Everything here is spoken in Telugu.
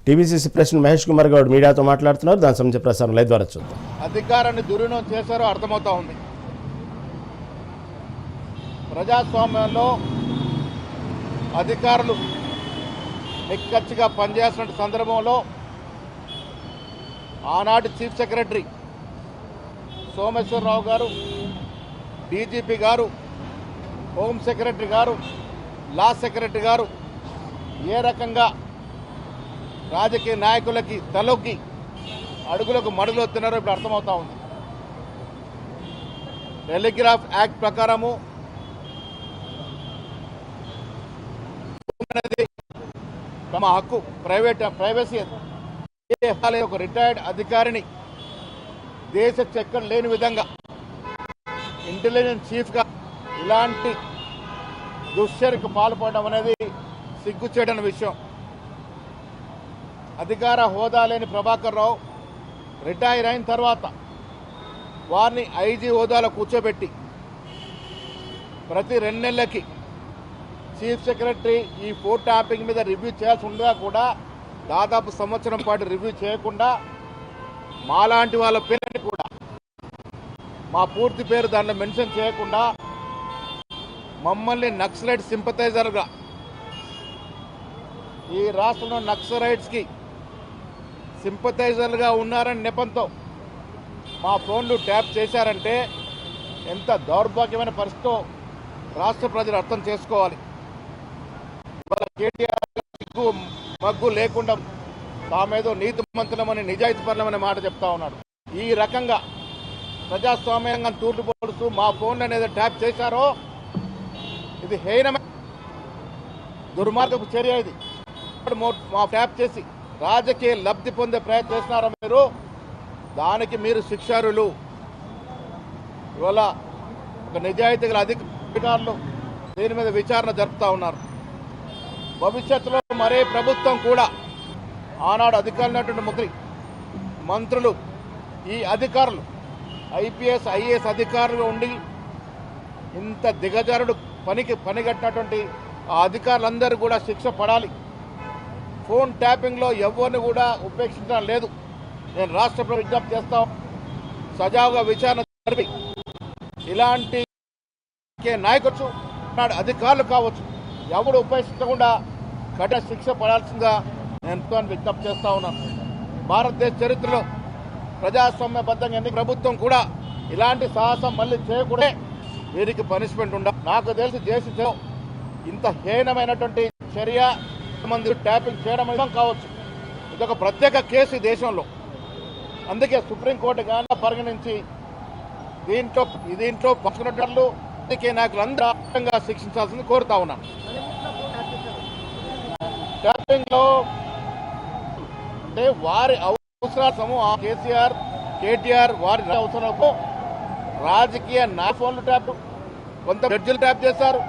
టీబీసీసీ ప్రెసిడెంట్ మహేష్ కుమార్ గౌడ్ మీడియాతో మాట్లాడుతున్నారు. దాని సంబంధించిన ప్రసారం లైవ్ ద్వారా చూద్దాం. అధికారాన్ని దుర్వినియోగం చేశారో అర్థమవుతా ఉంది. ప్రజాస్వామ్యంలో అధికారులు నిక్కచ్చిగా పనిచేస్తున్న సందర్భంలో ఆనాటి చీఫ్ సెక్రటరీ సోమేశ్వరరావు గారు, డీజీపీ గారు, హోమ్ సెక్రటరీ గారు, లా సెక్రటరీ గారు ఏ రకంగా రాజకీయ నాయకులకి తలొగ్గి అడుగులకు మడుగులు వస్తున్నారో ఇప్పుడు అర్థమవుతా ఉంది. టెలిగ్రాఫ్ యాక్ట్ ప్రకారము తమ హక్కు ప్రైవసీ ఒక రిటైర్డ్ అధికారిని దేశ చక్రం లేని విధంగా ఇంటెలిజెన్స్ చీఫ్గా ఇలాంటి దుశ్చర్యకు పాల్పడడం అనేది సిగ్గుచేటని విషయం. అధికార హోదా లేని ప్రభాకర్ రావు రిటైర్ అయిన తర్వాత వారిని ఐజీ హోదాలో కూర్చోబెట్టి ప్రతి 2 నెలలకి చీఫ్ సెక్రటరీ ఈ ఫోన్ ట్యాపింగ్ మీద రివ్యూ చేయాల్సి ఉండగా కూడా దాదాపు సంవత్సరం పాటు రివ్యూ చేయకుండా మాలాంటి వాళ్ళ పేరుని కూడా మా పూర్తి పేరు దాంట్లో మెన్షన్ చేయకుండా మమ్మల్ని నక్సలైట్ సింపథైజర్గా ఈ రాష్ట్రంలో నక్సలైట్స్కి సింపథైజర్లుగా ఉన్నారని నెపంతో మా ఫోన్లు ట్యాప్ చేశారంటే ఎంత దౌర్భాగ్యమైన పరిస్థితితో రాష్ట్ర ప్రజలు అర్థం చేసుకోవాలి. ఇవాళ కేటీఆర్ సిగ్గు మగ్గు లేకుండా తామేదో నీతిమంతులమని నిజాయితీపరులమనే మాట చెప్తా ఉన్నాడు. ఈ రకంగా ప్రజాస్వామ్యంగా తూర్పు పోడుతూ మా ఫోన్లు అనేది ట్యాప్ చేశారో ఇది హీనమైన దుర్మార్గపు చర్య. ఇది మా ట్యాప్ చేసి రాజకీయ లబ్ధి పొందే ప్రయత్నం చేస్తున్నారా మీరు? దానికి మీరు శిక్షార్హులు. ఇవాళ ఒక నిజాయితీ గల అధికారులు దీని మీద విచారణ జరుపుతా ఉన్నారు. భవిష్యత్తులో మరే ప్రభుత్వం కూడా ఆనాడు అధికారులు మంత్రులు ఈ అధికారులు ఐపీఎస్ ఐఏఎస్ అధికారులు ఉండి ఇంత దిగజారుడు పనిగట్టినటువంటి ఆ అధికారులందరూ కూడా శిక్ష పడాలి. ఫోన్ ట్యాపింగ్లో ఎవరిని కూడా ఉపేక్షించడం లేదు. నేను రాష్ట్ర ప్రభుత్వం విజ్ఞప్తి చేస్తాం, సజావుగా విచారణ జరిపి ఇలాంటి నాయకులు అధికారులు కావచ్చు ఎవడు ఉపేక్షించకుండా కఠిన శిక్ష పడాల్సిందిగా నేను విజ్ఞప్తి చేస్తా ఉన్నాను. భారతదేశ చరిత్రలో ప్రజాస్వామ్యబద్ధంగా ఎన్ని ప్రభుత్వం కూడా ఇలాంటి సాహసం మళ్ళీ చేయకూడదే వీరికి పనిష్మెంట్ ఉండాలి. నాకు తెలిసి దేశంలో ఇంత హీనమైనటువంటి చర్య మంది ట్యాపింగ్ చేయడం కావచ్చు ఇదొక ప్రత్యేక కేసు ఈ దేశంలో. అందుకే సుప్రీంకోర్టు గాన పరిగణించి దీంట్లో పక్షులు రాజకీయ నాయకులు అందరూ శిక్షించాల్సింది కోరుతా ఉన్నాను. ట్యాపింగ్ లో అంటే వారి అవసరాలు కేసీఆర్ కేటీఆర్ వారి అవసరాలకు రాజకీయ నా ఫోన్లు ట్యాప్, కొంత జడ్జిలు ట్యాప్ చేశారు.